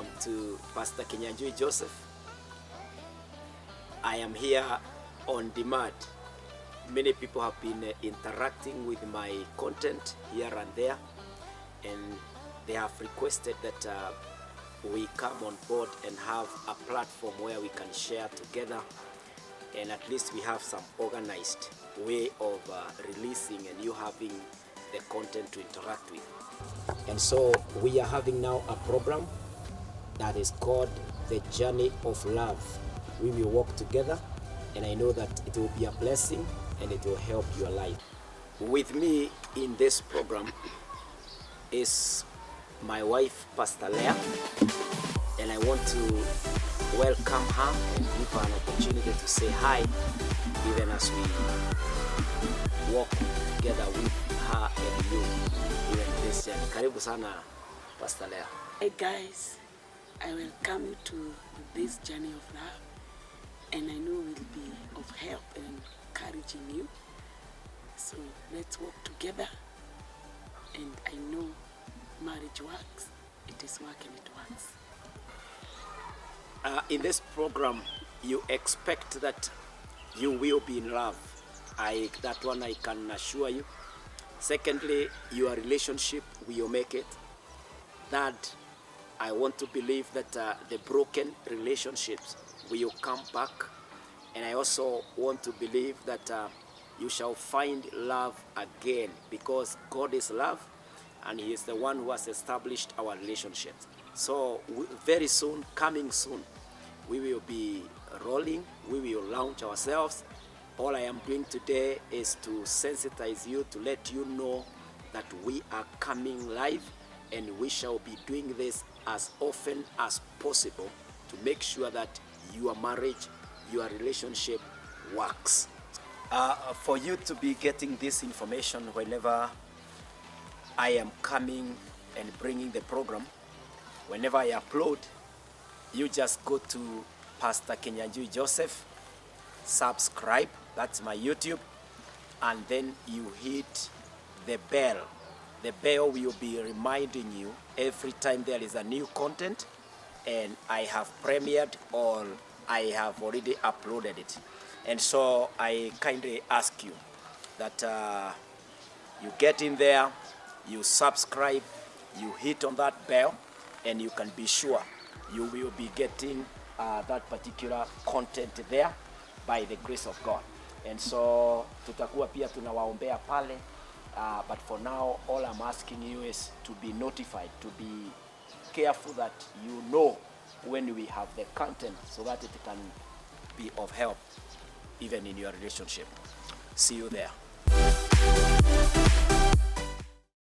welcome to Pastor Kinyanjui Joseph. I am here on demand. Many people have been interacting with my content here and there, and they have requested that we come on board and have a platform where we can share together, and at least we have some organized way of releasing and you having the content to interact with. And so we are having now a program that is called The Journey of Love. We will walk together, and I know that it will be a blessing and it will help your life. With me in this program is my wife, Pastor Leah, and I want to welcome her and give her an opportunity to say hi, even as we walk together with her and you in this journey. Karibu sana, Pastor Leah. Hey guys, I welcome you to this journey of love, and I know will be of help and encouraging you. So let's walk together, and I know marriage works. It is working, it works. In this program, you expect that you will be in love. That one I can assure you. Secondly, your relationship will make it. Third, I want to believe that the broken relationships will come back. And I also want to believe that you shall find love again, because God is love and He is the one who has established our relationships. So very soon, coming soon, we will be rolling, we will launch ourselves. All I am doing today is to sensitize you, to let you know that we are coming live, and we shall be doing this as often as possible to make sure that your marriage, your relationship works. For you to be getting this information whenever I am coming and bringing the program, whenever I upload, you just go to Pastor Kinyanjui Joseph, subscribe, that's my YouTube, and then you hit the bell. The bell will be reminding you every time there is a new content and I have premiered or I have already uploaded it. And so I kindly ask you that you get in there, you subscribe, you hit on that bell, and you can be sure you will be getting that particular content there by the grace of God. And so tutakuwa pia tunawaombea pale, but for now all I'm asking you is to be notified, to be careful that you know when we have the content, so that it can be of help even in your relationship. See you there.